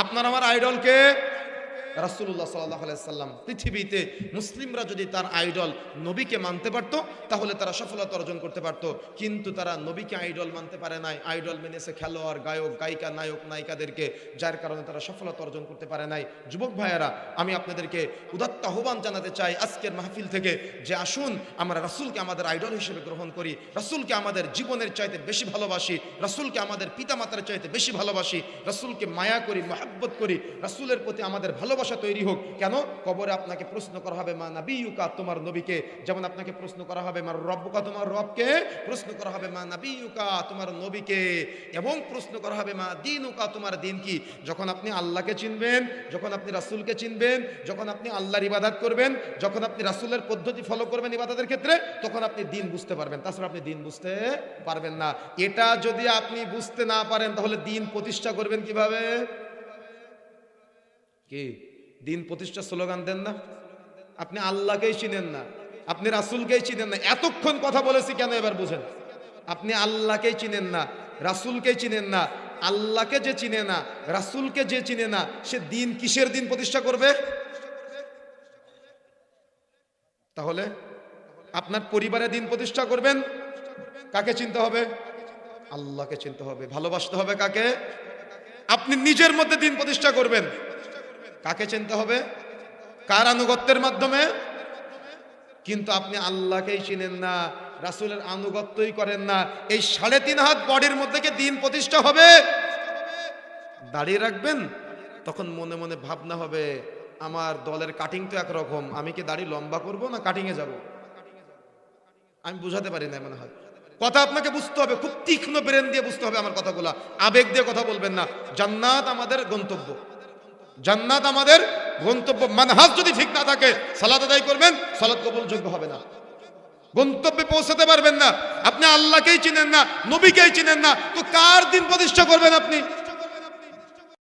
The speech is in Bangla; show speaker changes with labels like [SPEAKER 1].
[SPEAKER 1] আপনার আমার আইডলকে রাসূলুল্লাহ সাল্লাল্লাহু আলাইহি সাল্লাম। পৃথিবীতে মুসলিমরা যদি তার আইডল নবীকে মানতে পারত তাহলে তারা সফলতা অর্জন করতে পারত, কিন্তু তারা নবীকে আইডল মানতে পারে নাই। আইডল মেনেছে খেলোয়াড়, গায়ক, গায়িকা, নায়ক, নায়িকাদেরকে, যার কারণে তারা সফলতা অর্জন করতে পারে নাই। যুবক ভাইয়েরা, আমি আপনাদেরকে উদাত্ত আহ্বান জানাতে চাই আজকের মাহফিল থেকে যে আসুন আমরা রাসূলকে আমাদের আইডল হিসেবে গ্রহণ করি, রাসূলকে আমাদের জীবনের চাইতে বেশি ভালোবাসি, রাসূলকে আমাদের পিতামাতার চাইতে বেশি ভালোবাসি, রাসূলকে মায়া করি, মহব্বত করি, রাসূলের প্রতি আমাদের ভালোবাসা তৈরি হোক। কেন? কবরে আপনাকে প্রশ্ন করা হবে মা নাবিয়ুকা, তোমার নবীকে, যেমন আপনাকে প্রশ্ন করা হবে মা রব্বুকা, তোমার রবকে, প্রশ্ন করা হবে মা নাবিয়ুকা, তোমার নবীকে, এবং প্রশ্ন করা হবে মা দীনুকা, তোমার দিন কি। যখন আপনি আল্লাহকে চিনবেন, যখন আপনি রাসূলকে চিনবেন, যখন আপনি আল্লাহর ইবাদত করবেন, যখন আপনি রাসূলের পদ্ধতি ফলো করবেন ইবাদতের ক্ষেত্রে, তখন আপনি দিন বুঝতে পারবেন। তাছাড়া আপনি দিন বুঝতে পারবেন না। এটা যদি আপনি বুঝতে না পারেন তাহলে দিন প্রতিষ্ঠা করবেন কিভাবে? কি দিন প্রতিষ্ঠা স্লোগান দেন না? আপনি আল্লাহকেই চিনেন না, আপনি রাসূলকেই চিনেন না। এতক্ষণ কথা বলেছি কেন এবার বুঝেন। আপনি আল্লাহকেই চিনেন না, রাসূলকেই চিনেন না। আল্লাহকে যে চিনে না, রাসূলকে যে চিনে না, সে দিন কিসের দিন প্রতিষ্ঠা করবে? তাহলে আপনার পরিবারে দিন প্রতিষ্ঠা করবেন, কাকে চিনতে হবে? আল্লাহকে চিনতে হবে। ভালোবাসতে হবে কাকে? আপনি নিজের মধ্যে দিন প্রতিষ্ঠা করবেন, কাকে চিনতে হবে? কার আনুগত্যের মাধ্যমে? কিন্তু আপনি আল্লাহকেই চিনেন না, রাসূলের আনুগত্যই করেন না। এই 3.5 হাত বডির মধ্যে কি দিন প্রতিষ্ঠা হবে? দাঁড়িয়ে রাখবেন, তখন মনে মনে ভাবনা হবে আমার দলের কাটিং তো একরকম, আমি কি দাড়ি লম্বা করব না কাটিংয়ে যাব? আমি বুঝাতে পারি না মনে হয়। কথা আপনাকে বুঝতে হবে, খুব তীক্ষ্ণ ব্রেন দিয়ে বুঝতে হবে আমার কথাগুলা, আবেগ দিয়ে কথা বলবেন না। জান্নাত আমাদের গন্তব্য, জান্নাত আমাদের গন্তব্য। মানহাজ যদি ঠিক না থাকে, সালাত আদায় করবেন, সালাত কবুলযোগ্য হবে না, গন্তব্যে পৌঁছাতে পারবেন না। আপনি আল্লাহকেই চিনেন না, নবীকেই চিনেন না, তো কার দিন প্রতিষ্ঠা করবেন আপনি?